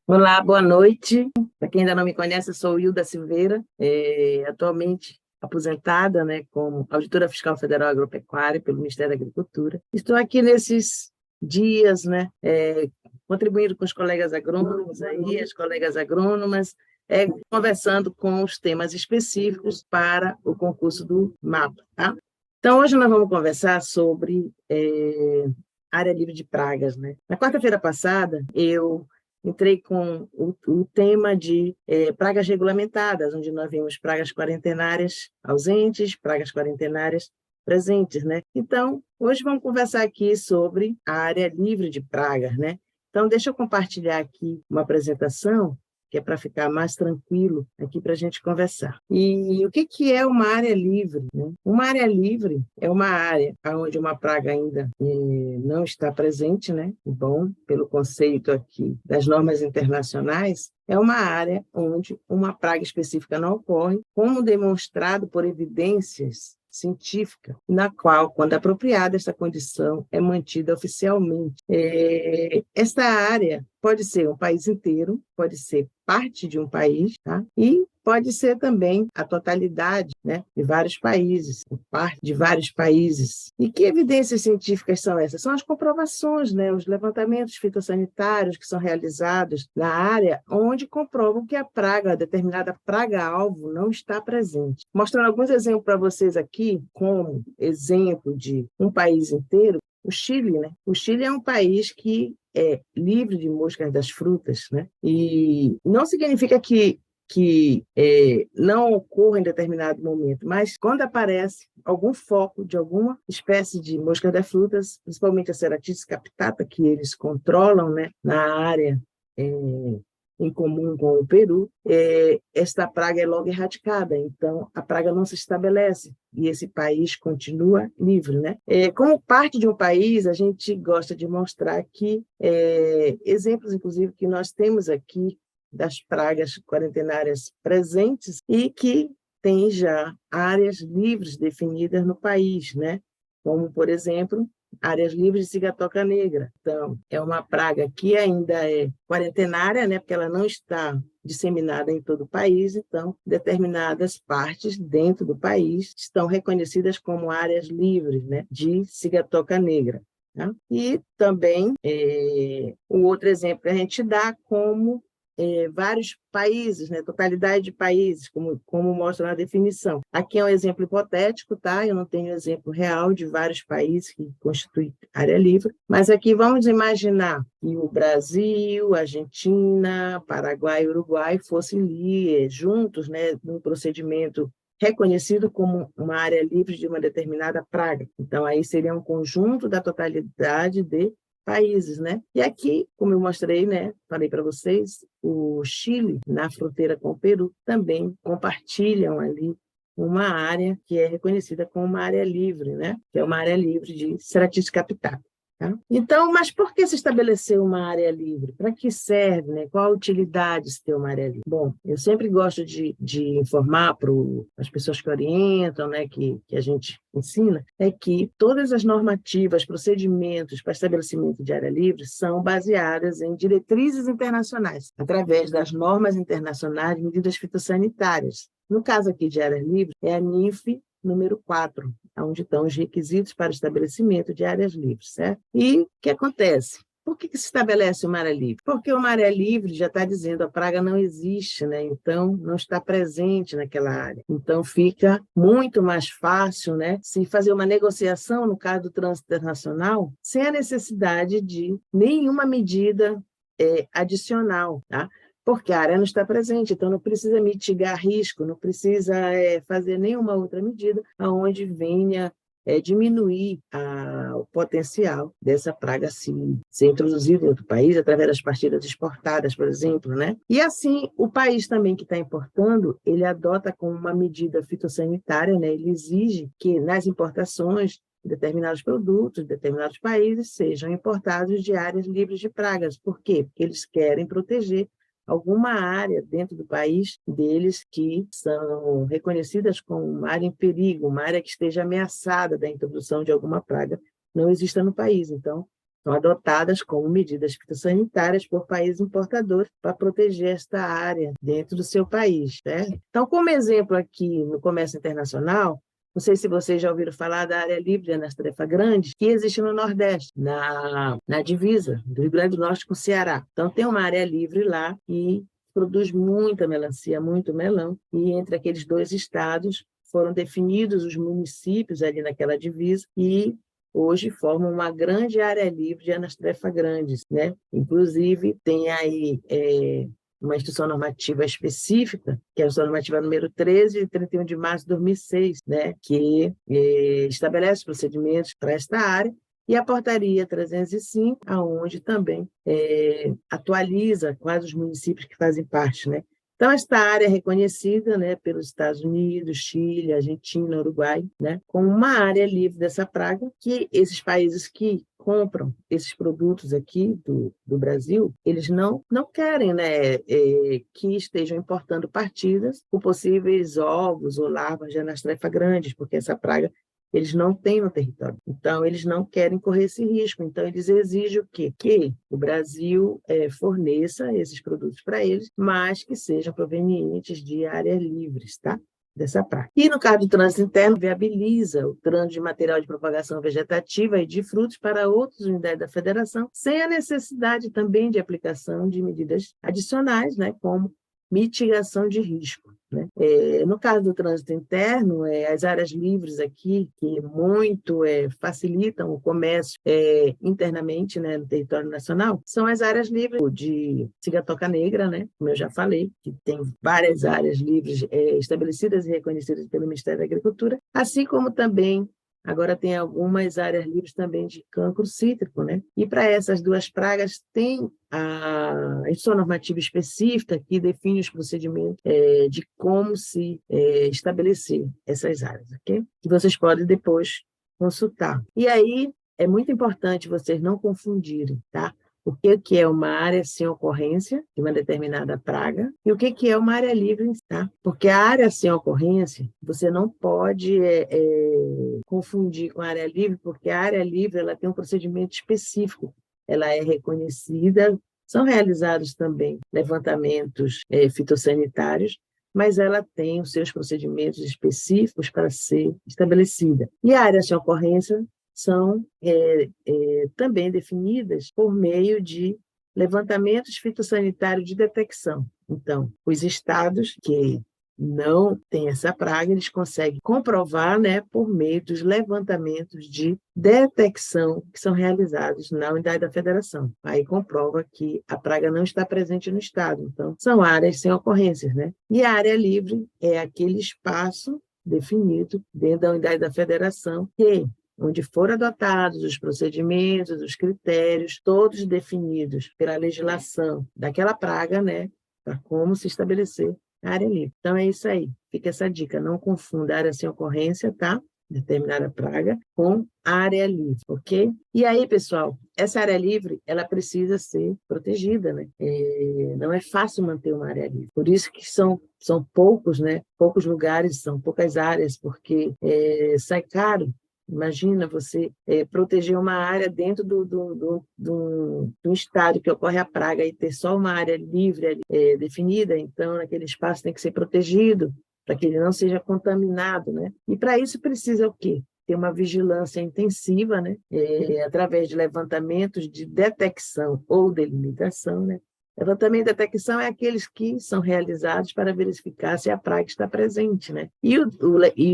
Olá, boa noite. Para quem ainda não me conhece, eu sou Hilda Silveira, atualmente aposentada, né, como auditora fiscal federal agropecuária pelo Ministério da Agricultura. Estou aqui nesses dias, né, contribuindo com os colegas agrônomos aí, as colegas agrônomas, conversando com os temas específicos para o concurso do MAPA, tá? Então, hoje nós vamos conversar sobre área livre de pragas, né? Na quarta-feira passada, eu entrei com o tema de pragas regulamentadas, onde nós vimos pragas quarentenárias ausentes, pragas quarentenárias presentes, né? Então, hoje vamos conversar aqui sobre a área livre de pragas, né? Então, deixa eu compartilhar aqui uma apresentação que é para ficar mais tranquilo aqui para a gente conversar. E o que é uma área livre, né? Uma área livre é uma área onde uma praga ainda não está presente, né? Bom, pelo conceito aqui das normas internacionais, é uma área onde uma praga específica não ocorre, como demonstrado por evidências científica, na qual, quando apropriada, essa condição é mantida oficialmente. Esta área pode ser um país inteiro, pode ser parte de um país, tá? E pode ser também a totalidade, né, de vários países, parte de vários países. E que evidências científicas são essas? São as comprovações, né, os levantamentos fitossanitários que são realizados na área onde comprovam que a praga, a determinada praga-alvo, não está presente. Mostrando alguns exemplos para vocês aqui, como exemplo de um país inteiro, o Chile, né? O Chile é um país que é livre de moscas das frutas, né? E não significa que não ocorra em determinado momento, mas quando aparece algum foco de alguma espécie de mosca das frutas, principalmente a Ceratitis capitata, que eles controlam, né, na área em comum com o Peru, esta praga é logo erradicada, então a praga não se estabelece e esse país continua livre, né? Como parte de um país, a gente gosta de mostrar que exemplos, inclusive, que nós temos aqui das pragas quarentenárias presentes e que tem já áreas livres definidas no país, né? Como, por exemplo, áreas livres de cigatoca negra. Então, é uma praga que ainda é quarentenária, né? Porque ela não está disseminada em todo o país, então, determinadas partes dentro do país estão reconhecidas como áreas livres, né, de cigatoca negra. Tá? E também, o outro exemplo que a gente dá como vários países, né, totalidade de países, como mostra na definição. Aqui é um exemplo hipotético, tá? Eu não tenho exemplo real de vários países que constituem área livre, mas aqui vamos imaginar que o Brasil, Argentina, Paraguai e Uruguai fossem juntos, né, num procedimento reconhecido como uma área livre de uma determinada praga. Então, aí seria um conjunto da totalidade de países, né? E aqui, como eu mostrei, né, falei para vocês, o Chile, na fronteira com o Peru, também compartilham ali uma área que é reconhecida como uma área livre, né? Que é uma área livre de Ceratitis capitata. Tá? Então, mas por que se estabeleceu uma área livre? Para que serve? Né? Qual a utilidade de se ter uma área livre? Bom, eu sempre gosto de informar para as pessoas que orientam, né, que a gente ensina, é que todas as normativas, procedimentos para estabelecimento de área livre são baseadas em diretrizes internacionais, através das normas internacionais de medidas fitossanitárias. No caso aqui de área livre, é a NIF número 4, onde estão os requisitos para o estabelecimento de áreas livres, certo? E o que acontece? Por que se estabelece uma área livre? Porque uma área livre já está dizendo a praga não existe, né? Então não está presente naquela área. Então fica muito mais fácil, né, se fazer uma negociação no caso do trânsito internacional sem a necessidade de nenhuma medida adicional, tá? Porque a área não está presente, então não precisa mitigar risco, não precisa fazer nenhuma outra medida aonde venha diminuir o potencial dessa praga ser introduzida em outro país através das partidas exportadas, por exemplo, né? E assim, o país também que está importando, ele adota como uma medida fitossanitária, né? Ele exige que nas importações determinados produtos, determinados países sejam importados de áreas livres de pragas. Por quê? Porque eles querem proteger alguma área dentro do país deles que são reconhecidas como uma área em perigo, uma área que esteja ameaçada da introdução de alguma praga não exista no país. Então, são adotadas como medidas fitossanitárias por países importadores para proteger esta área dentro do seu país, certo? Então, como exemplo aqui no comércio internacional, não sei se vocês já ouviram falar da área livre nas tarefas grandes, que existe no Nordeste, na divisa do Rio Grande do Norte com o Ceará. Então, tem uma área livre lá que produz muita melancia, muito melão, e entre aqueles dois estados foram definidos os municípios ali naquela divisa e hoje formam uma grande área livre nas tarefas grandes, né? Inclusive, tem aí uma instrução normativa específica, que é a instrução normativa número 13, de 31 de março de 2006, né? Que estabelece procedimentos para esta área, e a portaria 305, aonde também atualiza quais os municípios que fazem parte, né? Então, esta área é reconhecida, né, pelos Estados Unidos, Chile, Argentina, Uruguai, né, como uma área livre dessa praga, que esses países que compram esses produtos aqui do Brasil, eles não querem, né, que estejam importando partidas com possíveis ovos ou larvas de anastrefa grandes, porque essa praga eles não têm no território. Então, eles não querem correr esse risco. Então, eles exigem o quê? Que o Brasil forneça esses produtos para eles, mas que sejam provenientes de áreas livres, tá? Dessa praga. E no caso do trânsito interno, viabiliza o trânsito de material de propagação vegetativa e de frutos para outras unidades da federação, sem a necessidade também de aplicação de medidas adicionais, né, como mitigação de risco, né? No caso do trânsito interno, as áreas livres aqui, que muito facilitam o comércio internamente, né, no território nacional, são as áreas livres de Cigatoca Negra, né, como eu já falei, que tem várias áreas livres estabelecidas e reconhecidas pelo Ministério da Agricultura, assim como também agora tem algumas áreas livres também de cancro cítrico, né? E para essas duas pragas tem a instrução normativa específica que define os procedimentos de como se estabelecer essas áreas, ok? Que vocês podem depois consultar. E aí é muito importante vocês não confundirem, tá? O que é uma área sem ocorrência de uma determinada praga e o que é uma área livre, tá? Porque a área sem ocorrência, você não pode confundir com a área livre, porque a área livre ela tem um procedimento específico, ela é reconhecida, são realizados também levantamentos fitossanitários, mas ela tem os seus procedimentos específicos para ser estabelecida. E a área sem ocorrência são também definidas por meio de levantamentos fitossanitários de detecção. Então, os estados que não têm essa praga, eles conseguem comprovar, né, por meio dos levantamentos de detecção que são realizados na unidade da federação. Aí comprova que a praga não está presente no estado. Então, são áreas sem ocorrências, né? E a área livre é aquele espaço definido dentro da unidade da federação onde foram adotados os procedimentos, os critérios, todos definidos pela legislação daquela praga, né, para como se estabelecer a área livre. Então, é isso aí. Fica essa dica. Não confunda área sem ocorrência, tá? Determinada praga com área livre, ok? E aí, pessoal, essa área livre, ela precisa ser protegida, né? Não é fácil manter uma área livre. Por isso que são poucos, né? Poucos lugares, são poucas áreas, porque sai caro. Imagina você proteger uma área dentro do estado que ocorre a praga e ter só uma área livre definida, então aquele espaço tem que ser protegido para que ele não seja contaminado, né? E para isso precisa o quê? Ter uma vigilância intensiva, né? Através de levantamentos de detecção ou delimitação, né? Levantamento e detecção é aqueles que são realizados para verificar se a praga está presente, né? E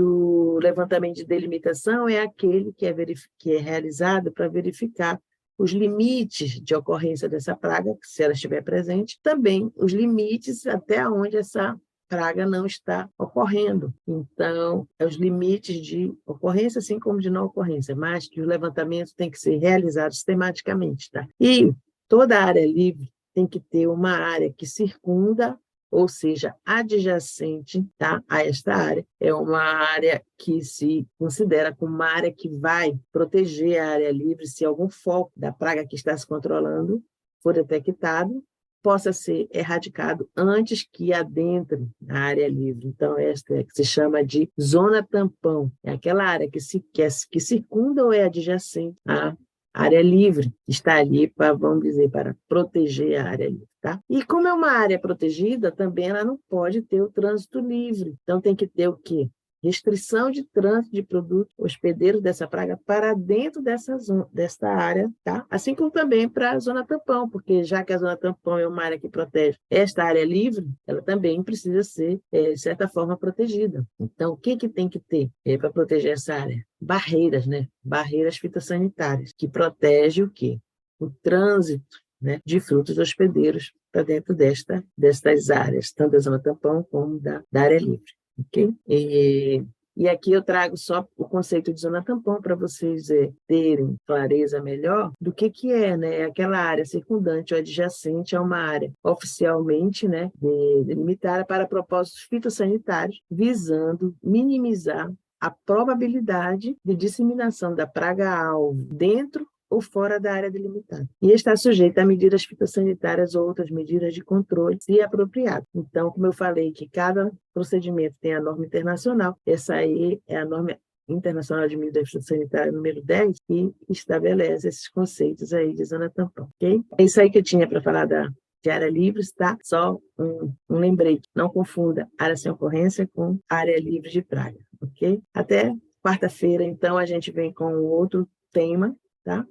o levantamento de delimitação é aquele que é realizado para verificar os limites de ocorrência dessa praga, se ela estiver presente, também os limites até onde essa praga não está ocorrendo. Então, os limites de ocorrência, assim como de não ocorrência, mas que o levantamento tem que ser realizado sistematicamente, tá? E toda a área livre tem que ter uma área que circunda, ou seja, adjacente, tá, a esta área. É uma área que se considera como uma área que vai proteger a área livre se algum foco da praga que está se controlando for detectado, possa ser erradicado antes que adentre a área livre. Então, esta é que se chama de zona tampão. É aquela área que circunda ou é adjacente à área livre, que está ali para, vamos dizer, para proteger a área livre. Tá? E como é uma área protegida, também ela não pode ter o trânsito livre. Então, tem que ter o quê? Restrição de trânsito de produtos hospedeiros dessa praga para dentro desta área, tá? Assim como também para a zona tampão, porque já que a zona tampão é uma área que protege esta área livre, ela também precisa ser, de certa forma, protegida. Então, o que tem que ter para proteger essa área? Barreiras, né? Barreiras fitossanitárias, que protege o quê? O trânsito, né, de frutos hospedeiros para dentro destas áreas, tanto da zona tampão como da área livre. Okay? E aqui eu trago só o conceito de zona tampão para vocês terem clareza melhor do que é, né? Aquela área circundante ou adjacente a uma área oficialmente, né, delimitada para propósitos fitossanitários, visando minimizar a probabilidade de disseminação da praga-alvo dentro ou fora da área delimitada. E está sujeita a medidas fitossanitárias ou outras medidas de controle, se apropriado. Então, como eu falei, que cada procedimento tem a norma internacional, essa aí é a norma internacional de medidas fitossanitárias número 10, que estabelece esses conceitos aí de zona tampão, ok? É isso aí que eu tinha para falar de área livre, tá? Só um lembrete, não confunda área sem ocorrência com área livre de praga, ok? Até quarta-feira, então, a gente vem com outro tema, tá?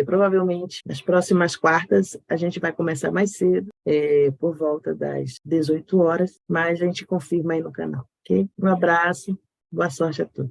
Provavelmente nas próximas quartas a gente vai começar mais cedo, por volta das 18 horas, mas a gente confirma aí no canal, ok? Um abraço, boa sorte a todos.